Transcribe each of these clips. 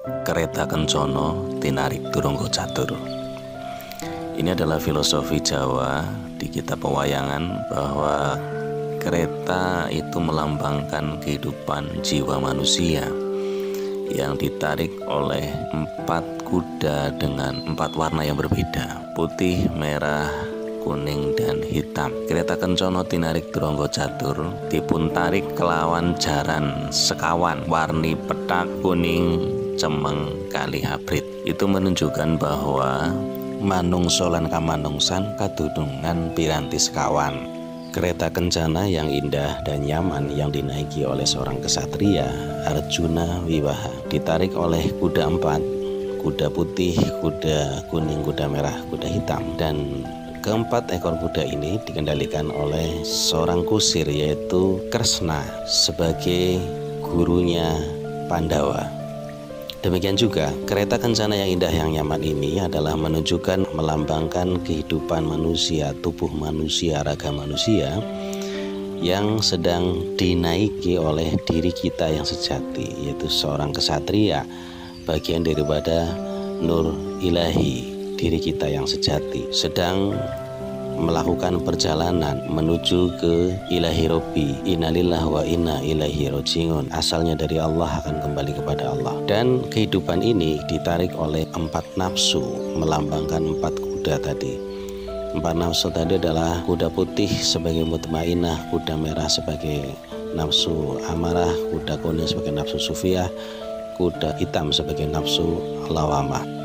Kereta Kencono tinarik turunggo catur. Ini adalah filosofi Jawa di kitab pewayangan bahwa kereta itu melambangkan kehidupan jiwa manusia yang ditarik oleh 4 kuda dengan 4 warna yang berbeda: putih, merah, kuning, dan hitam. Kereta Kencono tinarik turunggo catur dipun tarik kelawan jaran sekawan warni petak kuning cemeng kali abrit. Itu menunjukkan bahwa manungsa lan kamanungsan kadudungan piranti sekawan. Kereta kencana yang indah dan nyaman yang dinaiki oleh seorang kesatria, Arjuna Wiwaha, ditarik oleh kuda 4, kuda putih, kuda kuning, kuda merah, kuda hitam. Dan keempat ekor kuda ini dikendalikan oleh seorang kusir, yaitu Kresna, sebagai gurunya Pandawa. Demikian juga kereta kencana yang indah yang nyaman ini adalah menunjukkan, melambangkan kehidupan manusia, tubuh manusia, raga manusia yang sedang dinaiki oleh diri kita yang sejati, yaitu seorang kesatria, bagian daripada nur ilahi, diri kita yang sejati sedang melakukan perjalanan menuju ke ilahi robbi, innalillah wa inna ilaihi rojiun. Asalnya dari Allah, akan kembali kepada Allah. Dan kehidupan ini ditarik oleh 4 nafsu, melambangkan 4 kuda tadi. 4 nafsu tadi adalah kuda putih sebagai mutmainah, kuda merah sebagai nafsu amarah, kuda kuning sebagai nafsu sufiyah, kuda hitam sebagai nafsu lawamah.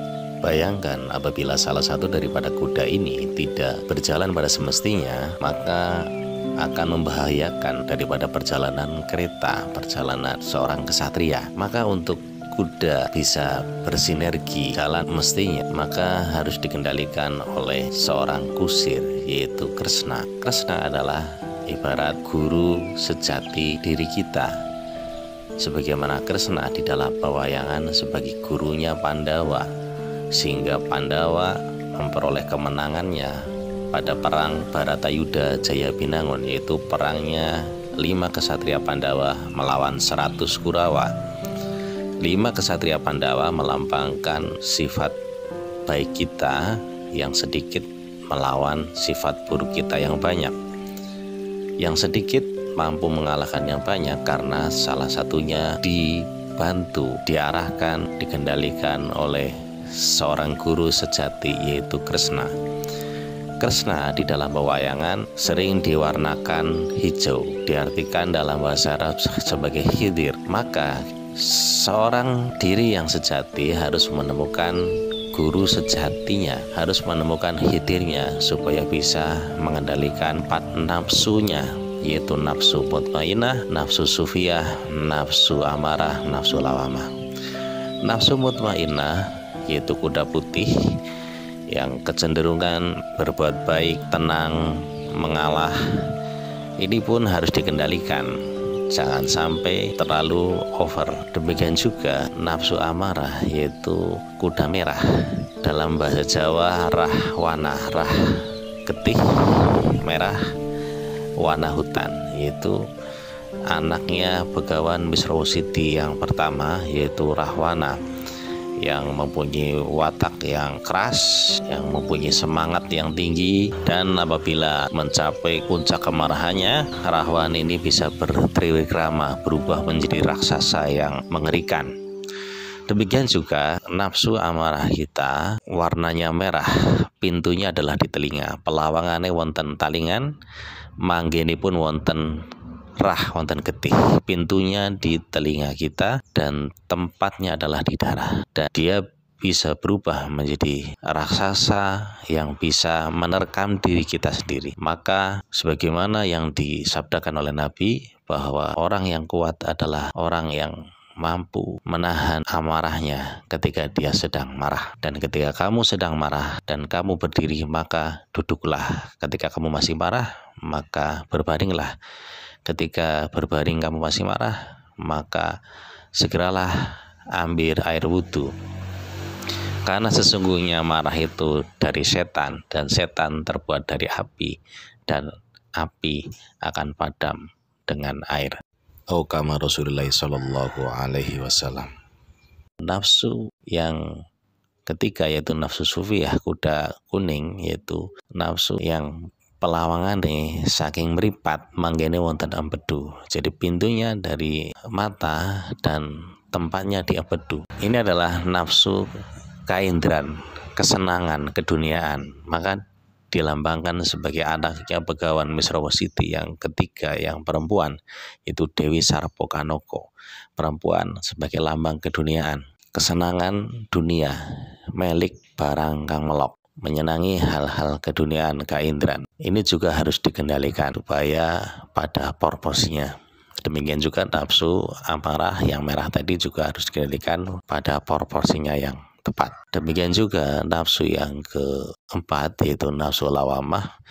Bayangkan apabila salah satu daripada kuda ini tidak berjalan pada semestinya, maka akan membahayakan daripada perjalanan kereta, perjalanan seorang kesatria. Maka untuk kuda bisa bersinergi jalan mestinya, maka harus dikendalikan oleh seorang kusir, yaitu Kresna. Kresna adalah ibarat guru sejati diri kita, sebagaimana Kresna di dalam pewayangan sebagai gurunya Pandawa, sehingga Pandawa memperoleh kemenangannya pada perang Baratayuda Jayabinangun, yaitu perangnya 5 kesatria Pandawa melawan 100 Kurawa. 5 kesatria Pandawa melambangkan sifat baik kita yang sedikit melawan sifat buruk kita yang banyak. Yang sedikit mampu mengalahkan yang banyak karena salah satunya dibantu, diarahkan, dikendalikan oleh seorang guru sejati, yaitu Kresna. Kresna di dalam pewayangan sering diwarnakan hijau, diartikan dalam bahasa Arab sebagai Khidir. Maka seorang diri yang sejati harus menemukan guru sejatinya, harus menemukan Khidirnya, supaya bisa mengendalikan 4 nafsunya, yaitu nafsu mutmainah, nafsu sufiyah, nafsu amarah, nafsu lawamah. Nafsu mutmainah yaitu kuda putih yang kecenderungan berbuat baik, tenang, mengalah. Ini pun harus dikendalikan, jangan sampai terlalu over. Demikian juga nafsu amarah, yaitu kuda merah, dalam bahasa Jawa rahwana, rah getih, merah, wana hutan, yaitu anaknya Begawan Wisrawasidi yang pertama, yaitu Rahwana, yang mempunyai watak yang keras, yang mempunyai semangat yang tinggi, dan apabila mencapai puncak kemarahannya, Rahwan ini bisa bertriwikrama, berubah menjadi raksasa yang mengerikan. Demikian juga nafsu amarah kita, warnanya merah, pintunya adalah di telinga, pelawangane wonten talingan, manggenipun wonten rah, wonten getih. Pintunya di telinga kita dan tempatnya adalah di darah, dan dia bisa berubah menjadi raksasa yang bisa menerkam diri kita sendiri. Maka sebagaimana yang disabdakan oleh Nabi, bahwa orang yang kuat adalah orang yang mampu menahan amarahnya ketika dia sedang marah. Dan ketika kamu sedang marah dan kamu berdiri, maka duduklah. Ketika kamu masih marah, maka berbaringlah. Ketika berbaring kamu masih marah, maka segeralah ambil air wudhu. Karena sesungguhnya marah itu dari setan, dan setan terbuat dari api, dan api akan padam dengan air. Kama Rasulullah sallallahu alaihi wasallam. Nafsu yang ketiga yaitu nafsu sufiyah kuda kuning, yaitu nafsu yang pelawangan nih saking meripat manggene wonten empedu. Jadi pintunya dari mata dan tempatnya di empedu. Ini adalah nafsu kaindran, kesenangan, keduniaan. Maka dilambangkan sebagai anaknya Begawan Misrawasiti yang ketiga, yang perempuan, itu Dewi Sarpokanoko. Perempuan sebagai lambang keduniaan, kesenangan dunia, melik barang kang melok, menyenangi hal-hal keduniaan, kaindran. Ini juga harus dikendalikan supaya pada proporsinya. Demikian juga nafsu amarah yang merah tadi juga harus dikendalikan pada proporsinya yang tepat. Demikian juga nafsu yang keempat yaitu nafsu lawamah,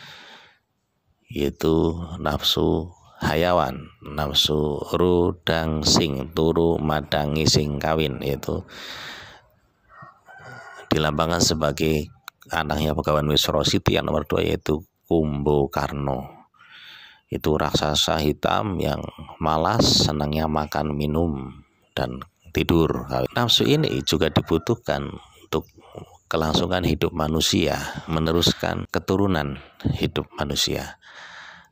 yaitu nafsu hayawan, nafsu rudang sing turu madangi sing kawin, yaitu dilambangkan sebagai anaknya Begawan Misrawasiti yang nomor 2 yaitu Kumbokarno. Itu raksasa hitam yang malas, senangnya makan, minum, dan tidur. Nafsu ini juga dibutuhkan untuk kelangsungan hidup manusia, meneruskan keturunan hidup manusia.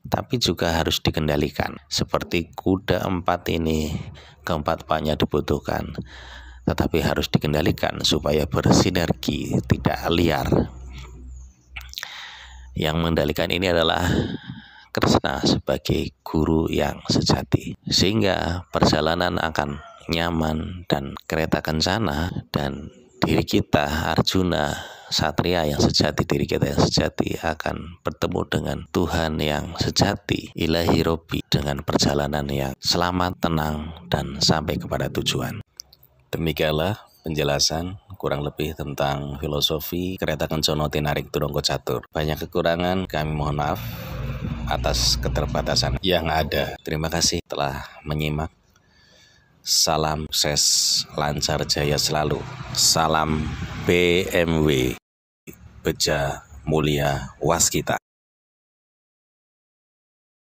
Tapi juga harus dikendalikan. Seperti kuda empat ini, keempat-empatnya dibutuhkan, tetapi harus dikendalikan supaya bersinergi, tidak liar. Yang mengendalikan ini adalah Krishna sebagai guru yang sejati, sehingga perjalanan akan nyaman dan kereta kencana, dan diri kita Arjuna Satria yang sejati, diri kita yang sejati akan bertemu dengan Tuhan yang sejati, Ilahi Robbi, dengan perjalanan yang selamat, tenang, dan sampai kepada tujuan. Demikianlah penjelasan kurang lebih tentang filosofi Kereta Kencana Tinarik Turangga Catur. Banyak kekurangan, kami mohon maaf atas keterbatasan yang ada. Terima kasih telah menyimak. Salam sukses, lancar jaya selalu. Salam BMW, Beja Mulia Waskita.